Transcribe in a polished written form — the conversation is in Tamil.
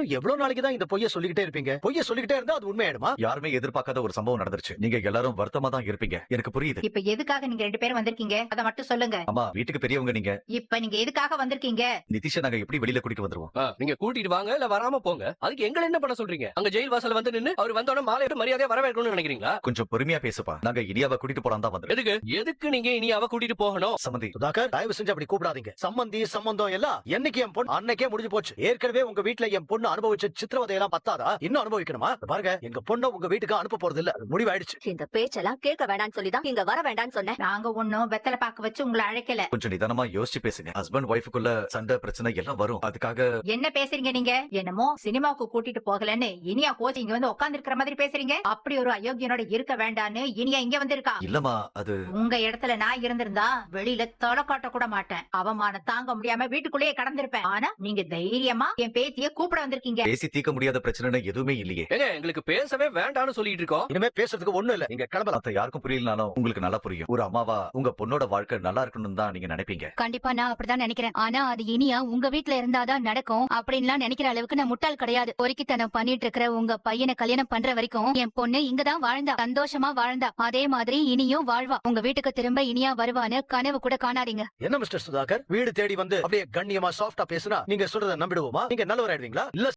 இன்னும் எவ்வளவு நாளைக்கு தான் இந்த பொய்ய சொல்லிக்கிட்டே இருப்பீங்க? பொய்ய சொல்லிக்கிட்டே இருந்தா அது உண்மையாயிடுமா? யாருமே எதிர்பார்க்காத ஒரு சம்பவம் நடந்துருச்சு. நீங்க எல்லாரும் வருத்தமா தான் இருப்பீங்க, எனக்கு புரியுது. இப்ப எதுக்காக நீங்க 2 பேரும் வந்திருக்கீங்க அத மட்டும் சொல்லுங்க. அம்மா, வீட்டுக்கு பெரியவங்க நீங்க. இப்ப நீங்க எதுக்காக வந்திருக்கீங்க? நிதிஷா நாங்க எப்படி வெளியில கூட்டிட்டு வந்துருவோம்? நீங்க கூட்டிட்டு வாங்க இல்ல வராம போங்க. அதுக்கு எங்களை என்ன பண்ண சொல்றீங்க? அங்க ஜெயில் வாசல்ல வந்து நின்னு அவர் வந்தோட மாலையோட மரியாதையா வரவேற்கணும்னு நினைக்கிறீங்களா? கொஞ்சம் பொறுமையா பேசுப்பா. நாங்க இனியாவை கூட்டிட்டு போலாம் தான் வந்தோம். எதுக்கு நீங்க இனி அவ கூட்டிட்டு போகணும்? சம்மந்தி, சுதாகர், தயவு செஞ்சு அப்படி கூப்பிடாதீங்க. சம்பந்தி சம்பந்தம் எல்லாம் என்னைக்கு என் பொண்ணு அன்னைக்கே முடிஞ்சு போச்சு. ஏற்கனவே உங்க வீட்டுல என் பொண்ணு அனுபவிச்ச சித்திரவதை எல்லாம் பத்தாதா? இன்னும் அனுபவிக்கணுமா? பாருங்க, எங்க பொண்ணு உங்க வீட்டுக்கு அனுப்ப போறது இல்ல, முடிவாயிடுச்சு. இந்த பேச்செல்லாம் கேட்க வேண்டாம்னு சொல்லிதான் இங்க வர வேண்டாம்னு சொன்னேன். நாங்க ஒண்ணும் வெத்தலை பாக்க வச்சு உங்களை அழைக்கல. கொஞ்சம் நிதானமா யோசிச்சு பேசுங்க. ஹஸ்பண்ட் ஒய்ஃபுக்குள்ள சண்டை பிரச்சனை எல்லாம் வரும். அதுக்காக என்ன பேசுறீங்க நீங்க? என்னமோ சினிமாவுக்கு கூட்டிட்டு போகலன்னு இனியா கோச் இங்க வந்து உட்கார்ந்து இருக்கிற மாதிரி பேசுறீங்க. அப்படி ஒரு அயோக்கியனோட இருக்க வேண்டான்னு இனியா இங்க வந்திருக்கா. இல்லமா, அது உங்க இடத்துல நான் இருந்திருந்தா வெளியில தொலை காட்ட கூட மாட்டேன். அவமானம் தாங்க முடியாம வீட்டுக்குள்ளேயே கடந்திருப்பேன். ஆனா நீங்க தைரியமா என் பேத்திய கூப்பிட வந்திருக்கீங்க. பேசி தீர்க்க முடியாத பிரச்சனை எதுவுமே இல்லையே. எங்களுக்கு பேசவே வேண்டாம்னு சொல்லிட்டு இருக்கோம். இனிமே பேசுறதுக்கு ஒண்ணும் இல்ல, நீங்க கிளம்பலாம். மத்த யாருக்கும் புரியலனாலும் உங்களுக்கு நல்லா புரியும். ஒரு அம்மாவா உங்க பொண்ணோட வாழ்க்கை நல்லா இருக்கணும்னு தான் நீங்க நினைப்பீங்க. கண்டிப்பா நான் அப்படிதான் நினைக்கிறேன். ஆனா அது இனியா உங்க வீட்டுல இருந்தாதான் நடக்கும் அப்படின்லாம் நினைக்கிற அளவுக்கு நான் முட்டாள் கிடையாது. பொறுக்கித்தனம் பண்ணிட்டு இருக்கிற உங்க பையனை கல்யாணம் பண்ற வரைக்கும் என் பொண்ணு இங்கதான் வாழ்ந்தா, சந்தோஷமா வாழ்ந்தா. அதே மாதிரி இனியும் வாழ்வா. உங்க வீட்டுக்கு திரும்ப இனியா வருவான்னு கனவு கூட காணாதீங்க. என்ன மிஸ்டர் சுதாகர், வீடு தேடி வந்து அப்படியே கண்ணியமா சாஃப்டா பேசுனா நீங்க சொல்றத நம்பிடுவோமா? நீங்க நல்லவராயிடுவீங்களா? இல்ல